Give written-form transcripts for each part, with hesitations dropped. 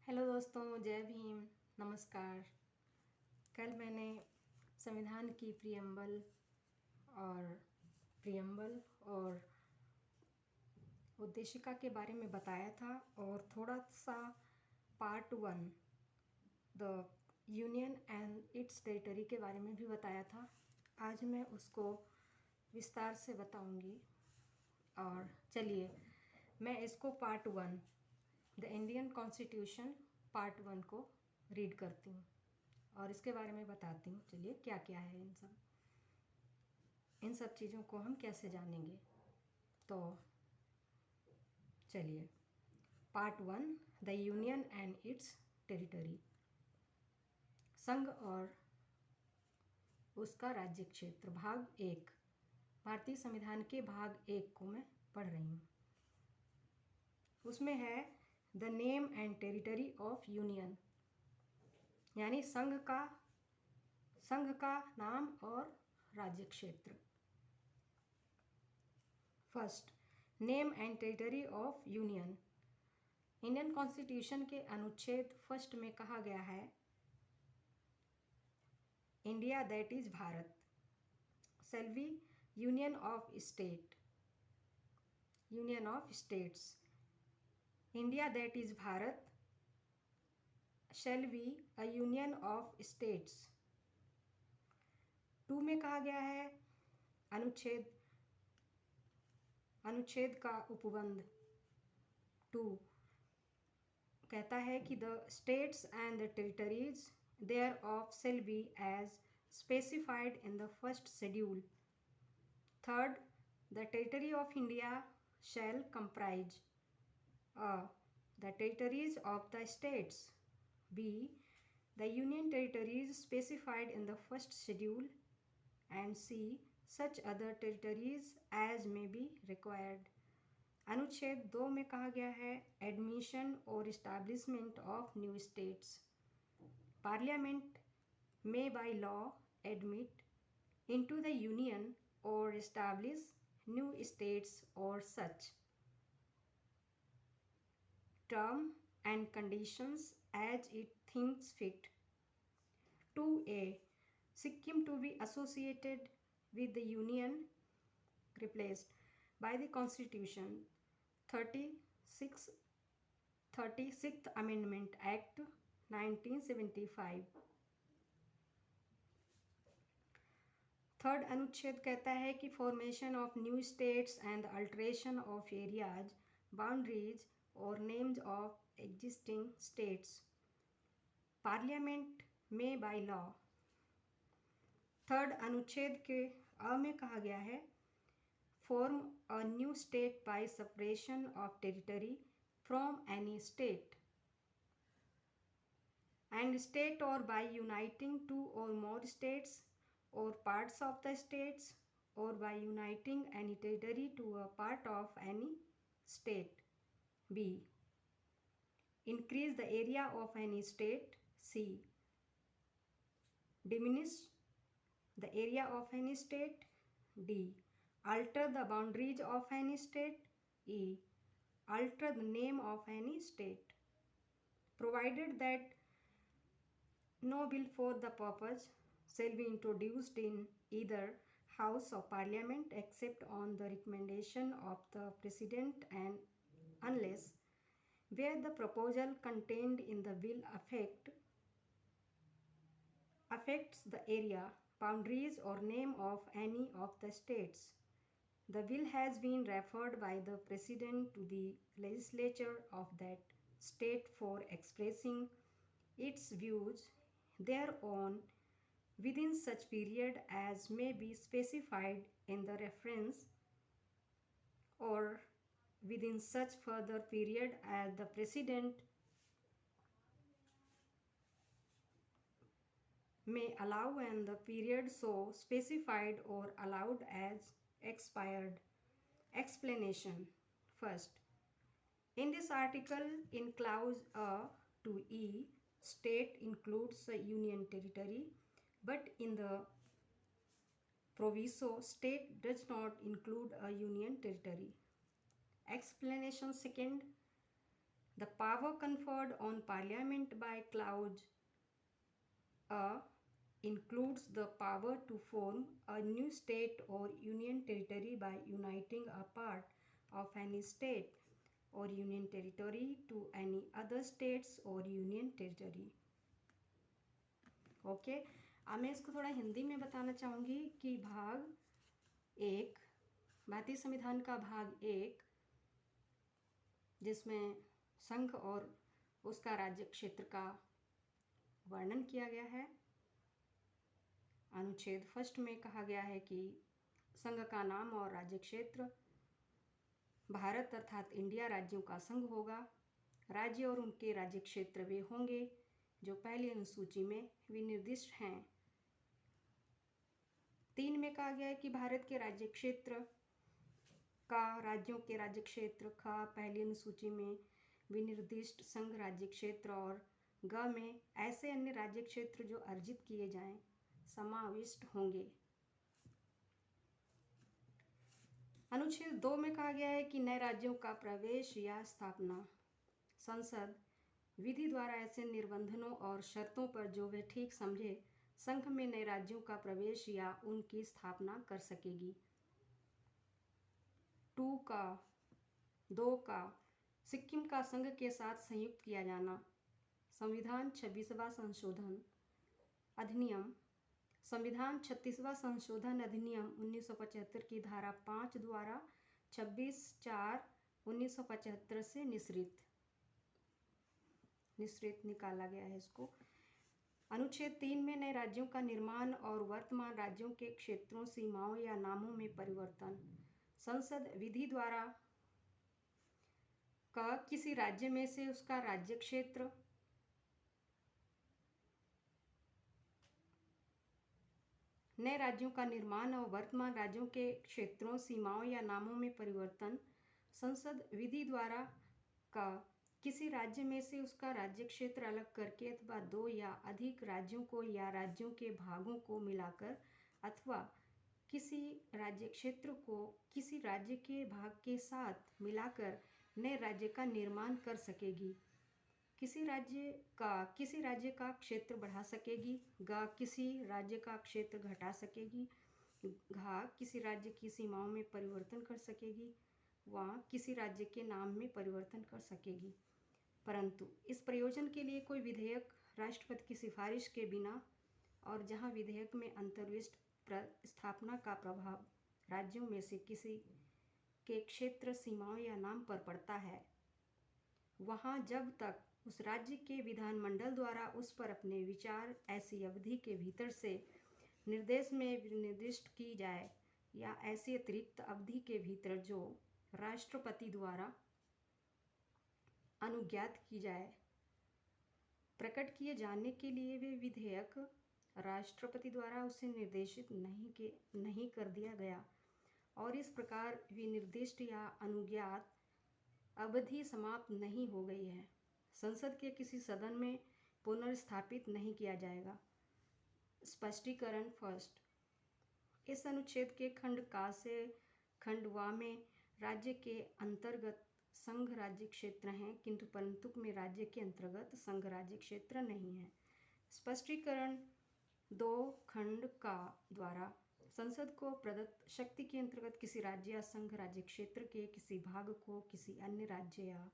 Hello दोस्तों, जय भीम। नमस्कार। कल मैंने संविधान की प्रियम्बल और उद्देशिका के बारे में बताया था और थोड़ा सा part 1 the union and it's territory के बारे में भी बताया था। आज मैं उसको विस्तार से बताऊंगी। और चलिए मैं इसको part 1 the Indian constitution part 1 को रीड करती हूँ और इसके बारे में बताती हूँ। चलिए क्या क्या है इन सब चीज़ों को हम कैसे जानेंगे। तो चलिए part 1 the union and it's territory, संघ और उसका राज्य क्षेत्र, भाग 1। भारतीय संविधान के भाग 1 को मैं पढ़ रही हूँ। उसमें है the name and territory of union, यानी संघ का नाम और राज्य क्षेत्र। First, name and territory of union. Indian constitution के अनुच्छेद फर्स्ट में कहा गया है India that is Bharat shall be union of states. India that is Bharat shall be a union of states. 2 में कहा गया है अनुच्छेद का उपबंध 2 कहता है कि the states and the territories thereof shall be as specified in the first schedule. Third, the territory of India shall comprise a. the territories of the states, b. the union territories specified in the first schedule, and c. such other territories as may be required. अनुच्छेद 2 में कहा गया है admission और establishment of new states. Parliament may by law admit into the union or establish new states or such term and conditions as it thinks fit. 2a. Sikkim to be associated with the union replaced by the Constitution 36th Amendment Act 1975. Third अनुच्छेद कहता है कि formation of new states and alteration of areas, boundaries और names of existing states. Parliament में by law. Third अनुच्छेद के A में कहा गया है form a new state by separation of territory from any state and state और by uniting 2 or more states or parts of the states or by uniting any territory to a part of any state. B. Increase the area of any state. C. Diminish the area of any state. D. Alter the boundaries of any state. E. Alter the name of any state. Provided that no bill for the purpose shall be introduced in either House of Parliament except on the recommendation of the President and unless where the proposal contained in the bill affects the area, boundaries or name of any of the states. The bill has been referred by the President to the legislature of that state for expressing its views thereon within such period as may be specified in the reference or within such further period as the President may allow and the period so specified or allowed as expired. Explanation. First, in this article in clause A to E, state includes a union territory, but in the proviso, state does not include a union territory. Explanation second, The power conferred on Parliament by Clause A includes the power to form a new state or union territory by uniting a part of any state or union territory to any other states or union territory. Okay, अब मैं इसको थोड़ा हिंदी में बताना चाहूँगी कि भाग 1, भारतीय संविधान का भाग 1, जिसमें संघ और उसका राज्य क्षेत्र का वर्णन किया गया है। अनुच्छेद 1 में कहा गया है कि संघ का नाम और राज्य क्षेत्र भारत अर्थात इंडिया राज्यों का संघ होगा। राज्य और उनके राज्य क्षेत्र वे होंगे जो पहली अनुसूची में विनिर्दिष्ट हैं। 3 में कहा गया है कि भारत के राज्य क्षेत्र का राज्यों के राज्य क्षेत्र का पहली अनुसूची में विनिर्दिष्ट संघ राज्य क्षेत्र और ग में ऐसे अन्य राज्य क्षेत्र जो अर्जित किए जाएं समाविष्ट होंगे। अनुच्छेद 2 में कहा गया है कि नए राज्यों का प्रवेश या स्थापना संसद विधि द्वारा ऐसे निर्बंधों और शर्तों पर जो वे ठीक समझे संघ में नए राज्यों का प्रवेश या उनकी स्थापना कर सकेगी। 2 का सिक्किम का संघ के साथ संयुक्त किया जाना। संविधान 26वां संशोधन अधिनियम संविधान 36वां संशोधन अधिनियम 1975 की धारा 5 द्वारा 26/4/1975 से निश्रित निकाला गया है इसको। अनुच्छेद 3 में नए राज्यों का निर्माण और वर्तमान राज्यों के क्षेत्रों सीमाओं या नामों में परिवर्तन संसद विधि द्वारा का किसी राज्य में से उसका राज्य क्षेत्र नए राज्यों का निर्माण और वर्तमान राज्यों के क्षेत्रों सीमाओं या नामों में परिवर्तन संसद विधि द्वारा का किसी राज्य में से उसका राज्य क्षेत्र अलग करके अथवा 2 या अधिक राज्यों को या राज्यों के भागों को मिलाकर अथवा किसी राज्य क्षेत्र को किसी राज्य के भाग के साथ मिलाकर नए राज्य का निर्माण कर सकेगी। किसी राज्य का क्षेत्र बढ़ा सकेगी। ग किसी राज्य का क्षेत्र घटा सकेगी। घ किसी राज्य की सीमाओं में परिवर्तन कर सकेगी। व किसी राज्य के नाम में परिवर्तन कर सकेगी, परंतु इस प्रयोजन के लिए कोई विधेयक राष्ट्रपति की सिफारिश के बिना और जहां विधेयक में अंतर्विष्ट स्थापना का प्रभाव राज्यों में से किसी के क्षेत्र सीमाओं या नाम पर पड़ता है, वहां जब तक उस राज्य के विधानमंडल द्वारा उस पर अपने विचार ऐसी अवधि के भीतर से निर्देश में निर्दिष्ट की जाए या ऐसी अतिरिक्त अवधि के भीतर जो राष्ट्रपति द्वारा अनुज्ञात की जाए, प्रकट किए जाने के लिए वे विधेयक राष्ट्रपति द्वारा उसे निर्देशित नहीं कर दिया गया और इस प्रकार विनिर्दिष्ट या अनुज्ञात अवधि समाप्त नहीं हो गई है, संसद के किसी सदन में पुनर्स्थापित नहीं किया जाएगा। स्पष्टीकरण फर्स्ट, इस अनुच्छेद के खंड का से खंड वा में राज्य के अंतर्गत संघ राज्य क्षेत्र हैं, किंतु परंतु में राज्य के अंतर्गत संघ राज्य क्षेत्र नहीं है। स्पष्टीकरण 2 खंड का द्वारा संसद को प्रदत्त शक्ति के अंतर्गत किसी राज्य या संघ राज्य क्षेत्र के किसी भाग को किसी अन्य राज्य या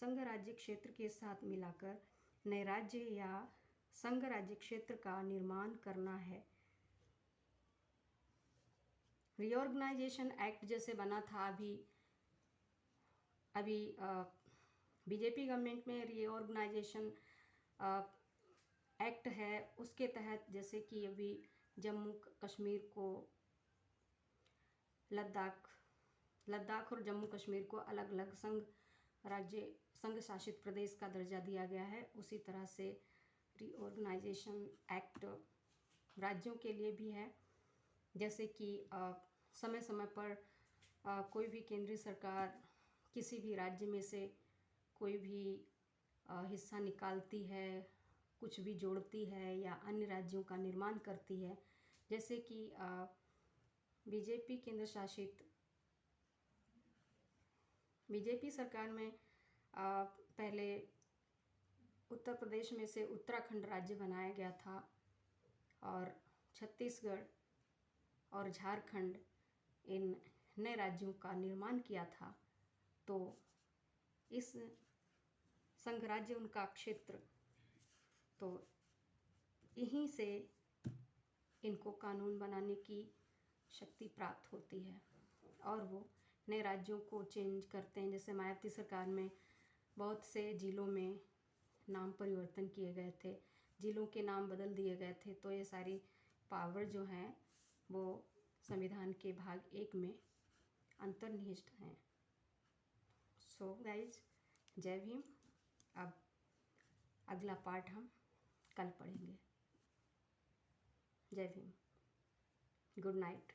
संघ राज्य क्षेत्र के साथ मिलाकर नए राज्य या संघ राज्य क्षेत्र का निर्माण करना है। रीऑर्गेनाइजेशन एक्ट जैसे बना था अभी बीजेपी गवर्नमेंट में रीऑर्गेनाइजेशन एक्ट है, उसके तहत जैसे कि अभी जम्मू कश्मीर को लद्दाख और जम्मू कश्मीर को अलग अलग संघ शासित प्रदेश का दर्जा दिया गया है, उसी तरह से रीऑर्गेनाइजेशन एक्ट राज्यों के लिए भी है। जैसे कि समय समय पर कोई भी केंद्रीय सरकार किसी भी राज्य में से कोई भी हिस्सा निकालती है, कुछ भी जोड़ती है या अन्य राज्यों का निर्माण करती है, जैसे कि बीजेपी सरकार में पहले उत्तर प्रदेश में से उत्तराखंड राज्य बनाया गया था और छत्तीसगढ़ और झारखंड इन नए राज्यों का निर्माण किया था। तो इस संघ राज्य उनका क्षेत्र, तो यहीं से इनको कानून बनाने की शक्ति प्राप्त होती है और वो नए राज्यों को चेंज करते हैं। जैसे मायावती सरकार में बहुत से जिलों में नाम परिवर्तन किए गए थे, जिलों के नाम बदल दिए गए थे। तो ये सारी पावर जो हैं वो संविधान के भाग 1 में अंतर्निहित हैं। सो गाइज, जय भीम। अब अगला पार्ट हम कल पढ़ेंगे। जय भीम। Good night.